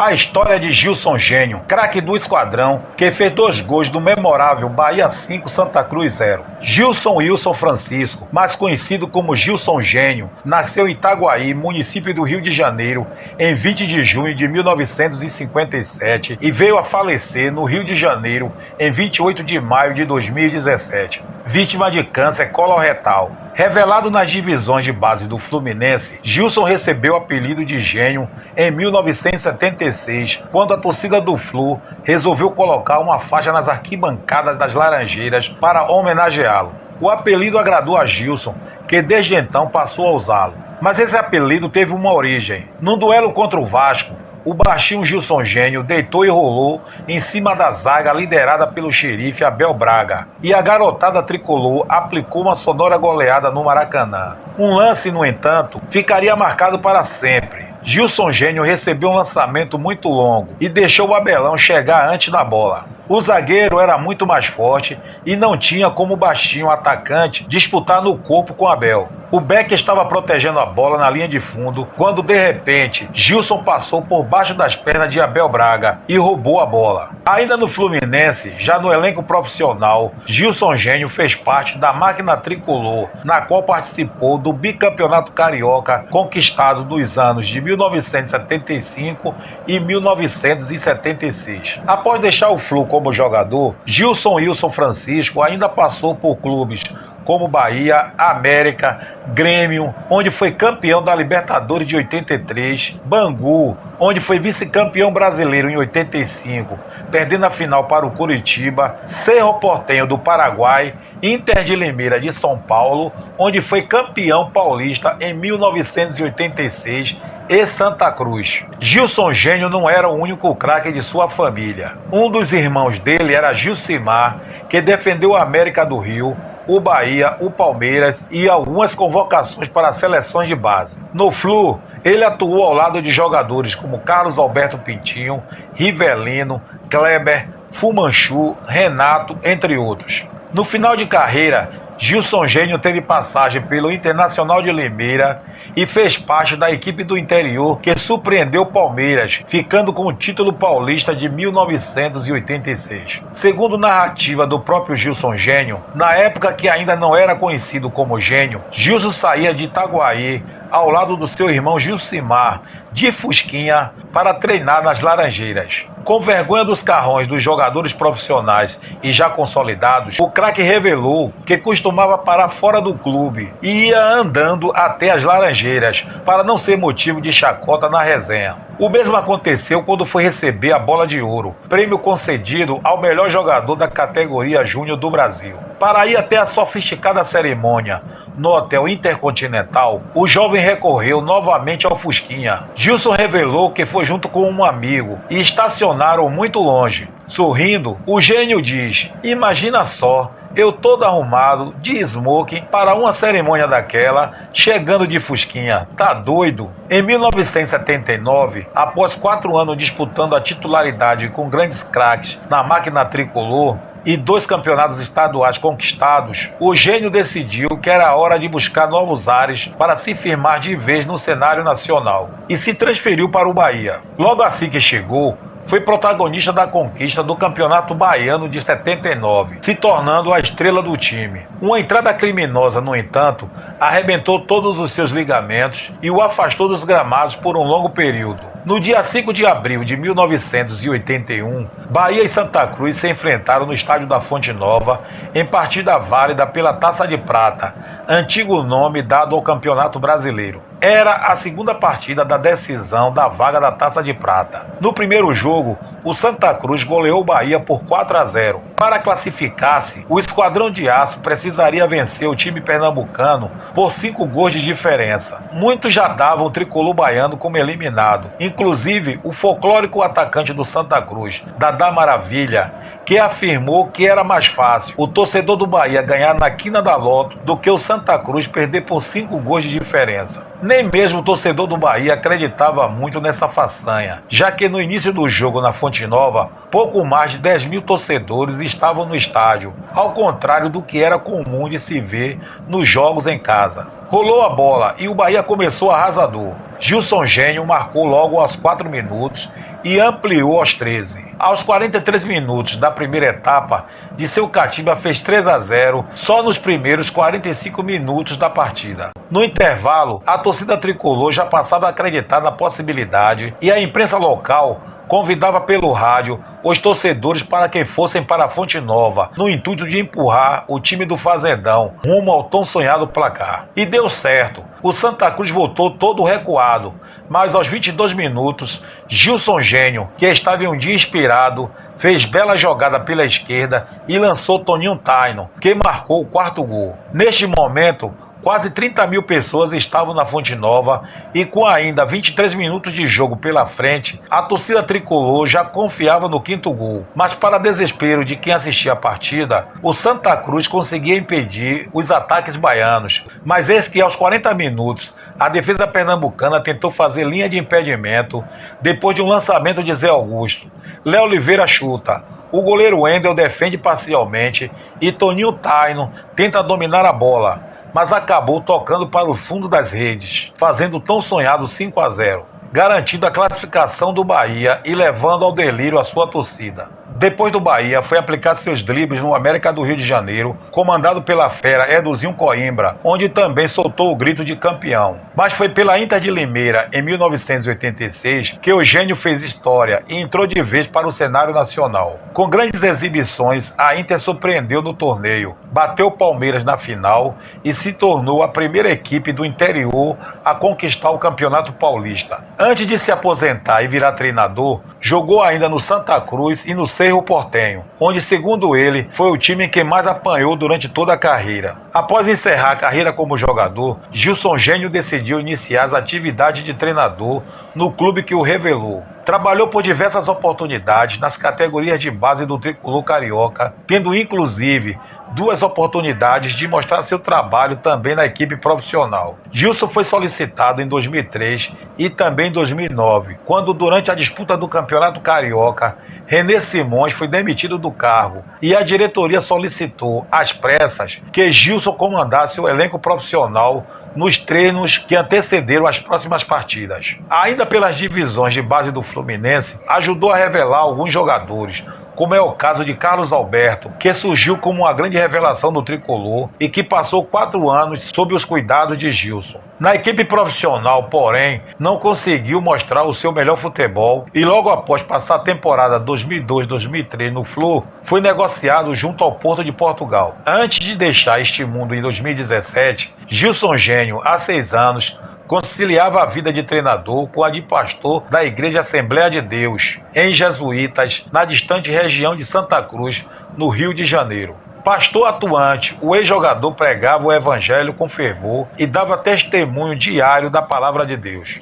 A história de Gilson Gênio, craque do esquadrão, que fez 2 gols do memorável Bahia 5, Santa Cruz 0. Gilson Wilson Francisco, mais conhecido como Gilson Gênio, nasceu em Itaguaí, município do Rio de Janeiro, em 20 de junho de 1957 e veio a falecer no Rio de Janeiro em 28 de maio de 2017, vítima de câncer coloretal. Revelado nas divisões de base do Fluminense, Gilson recebeu o apelido de Gênio em 1976, quando a torcida do Flu resolveu colocar uma faixa nas arquibancadas das Laranjeiras para homenageá-lo. O apelido agradou a Gilson, que desde então passou a usá-lo. Mas esse apelido teve uma origem. Num duelo contra o Vasco, o baixinho Gilson Gênio deitou e rolou em cima da zaga liderada pelo xerife Abel Braga, e a garotada tricolor aplicou uma sonora goleada no Maracanã. Um lance, no entanto, ficaria marcado para sempre. Gilson Gênio recebeu um lançamento muito longo e deixou o Abelão chegar antes da bola. O zagueiro era muito mais forte e não tinha como o baixinho atacante disputar no corpo com Abel. O Beck estava protegendo a bola na linha de fundo quando, de repente, Gilson passou por baixo das pernas de Abel Braga e roubou a bola. Ainda no Fluminense, já no elenco profissional, Gilson Gênio fez parte da máquina tricolor, na qual participou do bicampeonato carioca conquistado nos anos de 1975 e 1976. Após deixar o Flu como jogador, Gilson Wilson Francisco ainda passou por clubes como Bahia, América, Grêmio, onde foi campeão da Libertadores de 83, Bangu, onde foi vice-campeão brasileiro em 85, perdendo a final para o Curitiba, Cerro Porteño do Paraguai, Inter de Limeira de São Paulo, onde foi campeão paulista em 1986, e Santa Cruz. Gilson Gênio não era o único craque de sua família. Um dos irmãos dele era Gilcimar, que defendeu a América do Rio, o Bahia, o Palmeiras e algumas convocações para seleções de base. No Flu, ele atuou ao lado de jogadores como Carlos Alberto Pintinho, Rivelino, Kleber, Fumanchu, Renato, entre outros. No final de carreira, Gilson Gênio teve passagem pelo Internacional de Limeira e fez parte da equipe do interior que surpreendeu o Palmeiras, ficando com o título paulista de 1986. Segundo narrativa do próprio Gilson Gênio, na época que ainda não era conhecido como Gênio, Gilson saía de Itaguaí ao lado do seu irmão Gilcimar, de Fusquinha, para treinar nas Laranjeiras. Com vergonha dos carrões dos jogadores profissionais e já consolidados, o craque revelou que costumava parar fora do clube e ia andando até as Laranjeiras para não ser motivo de chacota na resenha. O mesmo aconteceu quando foi receber a Bola de Ouro, prêmio concedido ao melhor jogador da categoria Júnior do Brasil. Para ir até a sofisticada cerimônia no Hotel Intercontinental, o jovem recorreu novamente ao Fusquinha. Gilson revelou que foi junto com um amigo e estacionaram muito longe. Sorrindo, o Gênio diz: "Imagina só, eu todo arrumado, de smoking, para uma cerimônia daquela, chegando de Fusquinha. Tá doido?" Em 1979, após 4 anos disputando a titularidade com grandes craques na máquina tricolor e 2 campeonatos estaduais conquistados, o Gênio decidiu que era hora de buscar novos ares para se firmar de vez no cenário nacional e se transferiu para o Bahia. Logo assim que chegou, foi protagonista da conquista do Campeonato Baiano de 79, se tornando a estrela do time. Uma entrada criminosa, no entanto, arrebentou todos os seus ligamentos e o afastou dos gramados por um longo período. No dia 5 de abril de 1981, Bahia e Santa Cruz se enfrentaram no estádio da Fonte Nova em partida válida pela Taça de Prata, antigo nome dado ao Campeonato Brasileiro. Era a segunda partida da decisão da vaga da Taça de Prata. No primeiro jogo, o Santa Cruz goleou o Bahia por 4-0. Para classificar-se, o Esquadrão de Aço precisaria vencer o time pernambucano por 5 gols de diferença. Muitos já davam o tricolor baiano como eliminado, inclusive o folclórico atacante do Santa Cruz, Dadá Maravilha, que afirmou que era mais fácil o torcedor do Bahia ganhar na quina da loto do que o Santa Cruz perder por 5 gols de diferença. Nem mesmo o torcedor do Bahia acreditava muito nessa façanha, já que no início do jogo na Fonte Nova, pouco mais de 10 mil torcedores estavam no estádio, ao contrário do que era comum de se ver nos jogos em casa. Rolou a bola e o Bahia começou arrasador. Gilson Gênio marcou logo aos 4 minutos e ampliou aos 13. Aos 43 minutos da primeira etapa, Dirceu Catiba fez 3-0 só nos primeiros 45 minutos da partida. No intervalo, a torcida tricolor já passava a acreditar na possibilidade e a imprensa local convidava pelo rádio os torcedores para que fossem para a Fonte Nova, no intuito de empurrar o time do Fazendão rumo ao tão sonhado placar. E deu certo. O Santa Cruz voltou todo recuado, mas aos 22 minutos, Gilson Gênio, que estava em um dia inspirado, fez bela jogada pela esquerda e lançou Toninho Taino, que marcou o quarto gol. Neste momento, quase 30 mil pessoas estavam na Fonte Nova e com ainda 23 minutos de jogo pela frente, a torcida tricolor já confiava no quinto gol. Mas para desespero de quem assistia a partida, o Santa Cruz conseguia impedir os ataques baianos. Mas eis que aos 40 minutos, a defesa pernambucana tentou fazer linha de impedimento depois de um lançamento de Zé Augusto. Léo Oliveira chuta. O goleiro Wendel defende parcialmente e Toninho Taino tenta dominar a bola, mas acabou tocando para o fundo das redes, fazendo o tão sonhado 5-0, garantindo a classificação do Bahia e levando ao delírio a sua torcida. Depois do Bahia, foi aplicar seus dribles no América do Rio de Janeiro, comandado pela fera Eduzinho Coimbra, onde também soltou o grito de campeão. Mas foi pela Inter de Limeira, em 1986, que Eugênio fez história e entrou de vez para o cenário nacional. Com grandes exibições, a Inter surpreendeu no torneio, bateu o Palmeiras na final e se tornou a primeira equipe do interior a conquistar o Campeonato Paulista. Antes de se aposentar e virar treinador, jogou ainda no Santa Cruz e no Cerro Porteño, onde, segundo ele, foi o time que mais apanhou durante toda a carreira. Após encerrar a carreira como jogador, Gilson Gênio decidiu iniciar as atividades de treinador no clube que o revelou. Trabalhou por diversas oportunidades nas categorias de base do tricolor carioca, tendo inclusive 2 oportunidades de mostrar seu trabalho também na equipe profissional. Gilson foi solicitado em 2003 e também em 2009, quando durante a disputa do Campeonato Carioca, René Simões foi demitido do cargo e a diretoria solicitou às pressas que Gilson comandasse o elenco profissional nos treinos que antecederam as próximas partidas. Ainda pelas divisões de base do Fluminense, ajudou a revelar alguns jogadores, como é o caso de Carlos Alberto, que surgiu como uma grande revelação do tricolor e que passou 4 anos sob os cuidados de Gilson. Na equipe profissional, porém, não conseguiu mostrar o seu melhor futebol e logo após passar a temporada 2002-2003 no Flu, foi negociado junto ao Porto de Portugal. Antes de deixar este mundo em 2017, Gilson Gênio, há 6 anos, conciliava a vida de treinador com a de pastor da Igreja Assembleia de Deus, em Jesuítas, na distante região de Santa Cruz, no Rio de Janeiro. Pastor atuante, o ex-jogador pregava o evangelho com fervor e dava testemunho diário da palavra de Deus.